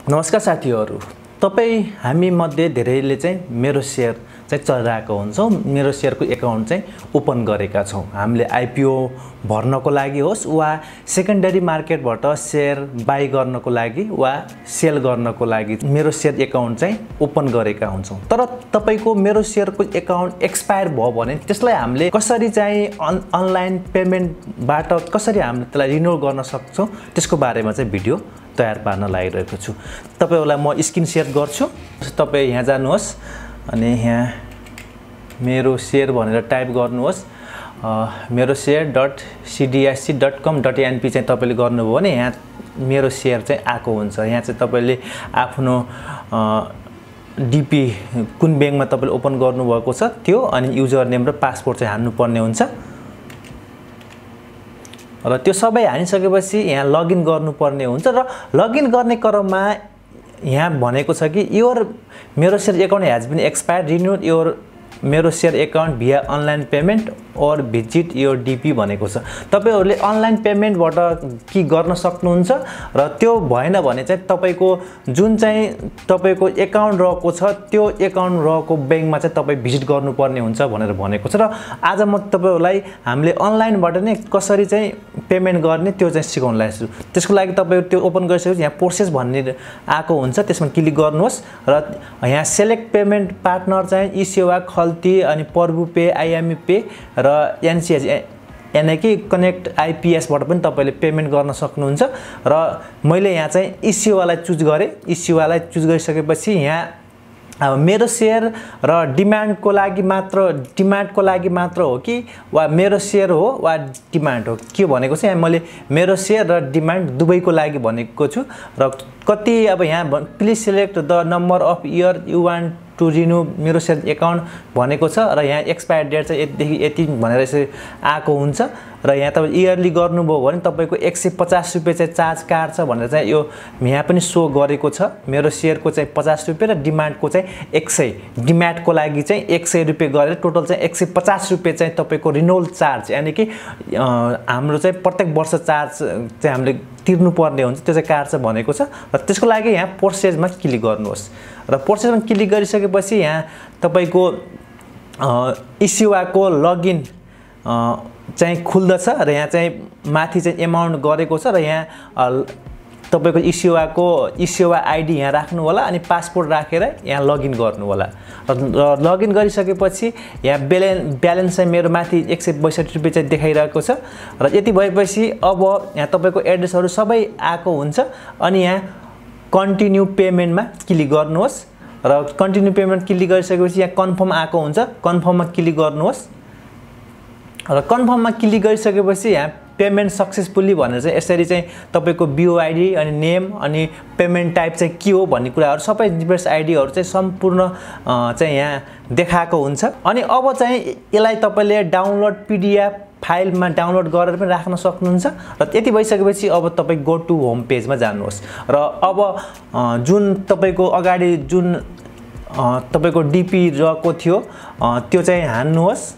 नमस्कार साथीहरु, तपाई हामी मध्ये धेरैले चाहिँ मेरोशेयर चाहिँ चलाइरहेको हुन्छौं। मेरोशेयरको अकाउन्ट चाहिँ ओपन गरेका छौं। हामीले आईपीओ भर्नको लागि होस् वा सेकेन्डरी मार्केटबाट शेयर बाइ गर्नको लागि वा सेल गर्नको लागि मेरोशेयर अकाउन्ट चाहिँ ओपन गरेका हुन्छौं। तर तपाईको मेरोशेयरको अकाउन्ट एक्सपायर भयो भने त्यसलाई हामीले कसरी चाहिँ अनलाइन पेमेन्टबाट कसरी हामीले त्यसलाई रिन्यू गर्न सक्छौं त्यसको बारेमा चाहिँ भिडियो तयार पार्न लागिरहेको छु। तपाईहरुलाई म स्क्रिन शेयर गर्छु। तपाई यहाँ जानुहोस् अनि यहाँ मेरोशेयर भनेर टाइप गर्नुहोस्। meroshare.cdic.com.np चाहिँ तपाईले गर्नुभयो भने यहाँ मेरोशेयर चाहिँ आको हुन्छ। यहाँ चाहिँ तपाईले आफ्नो डीपी कुन बैंकमा तपाईले ओपन गर्नुभएको छ त्यो अनि युजर नेम र पासवर्ड चाहिँ हाल्नु पर्ने हुन्छ। र त्यो सबै हानिसकेपछि यहाँ लगइन गर्नुपर्ने हुन्छ र लगइन गर्ने क्रममा यहाँ भनेको छ कि your MeroShare account has been expired, renew your MeroShare account via online payment or visit your DP भनेको छ। तपाईहरुले अनलाइन पेमेन्टबाट के गर्न सक्नुहुन्छ र त्यो भएन भने चाहिँ तपाईको जुन चाहिँ तपाईको अकाउन्ट रहेको छ त्यो अकाउन्ट रहेको बैंकमा चाहिँ तपाई भिजिट गर्नुपर्ने हुन्छ भनेर भनेको छ। र आज म तपाईहरुलाई हामीले अनलाइनबाट नै कसरी चाहिँ पेमेन्ट गर्ने त्यो चाहिँ सिकाउन लाग्छु। त्यसको लागि तपाईहरु त्यो ओपन गरिसकेपछि यहाँ प्रोसेस भन्ने आको हुन्छ, त्यसमा क्लिक गर्नुहोस् र यहाँ सेलेक्ट पेमेन्ट पार्टनर चाहिँ eSewa, खल्ती अनि प्रभु पे, आईएमई पे र एनसीएच यानी कि कनेक्ट आईपीएस बाट पनि तपाईले पेमेन्ट गर्न सक्नुहुन्छ। र मैले यहाँ चाहिँ eSewa लाई चुज गरे। eSewa लाई चुज गरिसकेपछि यहाँ अब मेरोशेयर र डिमान्डको लागि मात्र हो कि वा मेरोशेयर हो वा डिमान्ड हो के भनेको चाहिँ मैले मेरोशेयर र डिमान्ड दुवैको लागि भनेको छु। र कति अब यहाँ please select the number of year you want to renew MeroShare account भनेको छ र यहाँ एक्सपायर डेट चाहिँ यतिदेखि यति भनेर यसरी आको हुन्छ। र यहाँ तपाईं इयरली गर्नुभयो भने तपाईको 150 रुपैयाँ चाहिँ चार्ज काट्छ भनेर चाहिँ यो यहाँ पनि सो गरेको छ। मेरोशेयरको चाहिँ 50 रुपैयाँ र डिमान्डको चाहिँ 100, डिम्याटको लागि चाहिँ 100 रुपैयाँ गरेर टोटल चाहिँ 150 रुपैयाँ चाहिँ तपाईको रिन्युअल चार्ज यानी कि हाम्रो चाहिँ प्रत्येक वर्ष चार्ज चाहिँ हामीले तिर्नु पर्ने हुन्छ, त्यो चाहिँ काट्छ भनेको छ। र त्यसको लागि यहाँ प्रोसेसमा क्लिक गर्नुहोस् र प्रोसेसमा क्लिक गरिसकेपछि यहाँ तपाईको eSewa को लगइन चाहिँ खुल्दछ र यहाँ चाहिँ माथि चाहिँ अमाउन्ट गरेको छ र यहाँ तपाईको eSewa आईडी यहाँ राख्नु होला अनि पासपोर्ट राखेर यहाँ लगइन गर्नु होला। र लगइन गरिसकेपछि यहाँ ब्यालेन्स चाहिँ मेरो माथि 162 रुपैयाँ चाहिँ देखाइरहेको छ। र यति भएपछि अब यहाँ तपाईको एड्रेसहरु सबै आको हुन्छ अनि यहाँ कन्टिन्यू पेमेन्टमा क्लिक गर्नुहोस् र कन्टिन्यू पेमेन्ट क्लिक गरिसकेपछि यहाँ कन्फर्म आको हुन्छ, कन्फर्ममा क्लिक गर्नुहोस् र कन्फर्ममा क्लिक गरिसकेपछि यहाँ पेमेन्ट सक्सेसफुली भनेर चाहिँ यसरी चाहिँ तपाईको बीओआईडी अनि नेम अनि पेमेन्ट टाइप चाहिँ के हो भन्ने कुराहरु सबै डिभर्स आईडीहरु चाहिँ सम्पूर्ण चाहिँ यहाँ देखाएको हुन्छ। अनि अब चाहिँ यसलाई तपाईले डाउनलोड पीडीएफ फाइलमा डाउनलोड गरेर पनि राख्न सक्नुहुन्छ। र त्यति भइसकेपछि अब तपाई गो टु होम पेजमा जानुहोस् र अब जुन तपाईको अगाडि जुन तपाईको डीपी रहेको थियो त्यो चाहिँ हान्नुहोस्।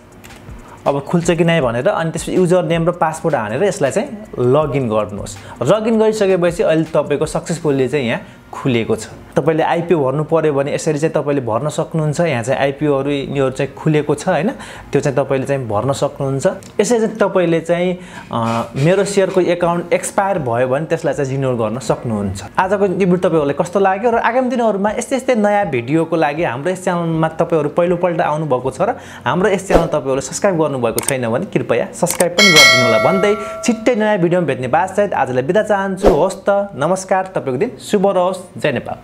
अब खुल्छ कि नै भनेर अनि त्यसपछि युजर नेम र पासवर्ड हानेर यसलाई चाहिँ लगइन गर्नुहोस्। लगइन गरिसकेपछि अहिले तपाईको सक्सेसफुली चाहिँ यहाँ खुलेको छ। तपाईले आईपीओ भर्नु पर्यो भने यसरी चाहिँ तपाईले भर्न सक्नुहुन्छ। यहाँ चाहिँ आईपीओहरु यिनीहरु चाहिँ खुलेको छ हैन, त्यो चाहिँ तपाईले चाहिँ भर्न सक्नुहुन्छ। यसरी चाहिँ तपाईले चाहिँ मेरोशेयरको अकाउन्ट एक्सपायर भयो भने त्यसलाई चाहिँ रिन्यू गर्न सक्नुहुन्छ। आजको यो भिडियो तपाईहरुलाई कस्तो लाग्यो र आगामी दिनहरुमा यस्तै नयाँ भिडियोको लागि हाम्रो यस च्यानलमा तपाईहरु पहिलो पल्ट आउनु भएको छ र हाम्रो यस च्यानल तपाईहरुले सब्स्क्राइब गर्नु भएको छैन भने कृपया सब्स्क्राइब पनि गरिदिनु होला भन्दै छिट्टै नयाँ भिडियोमा भेट्ने बास सहित आजलाई बिदा चाहन्छु। होस् त, नमस्कार, तपाईको दिन शुभ रहोस्। जय नेपाल।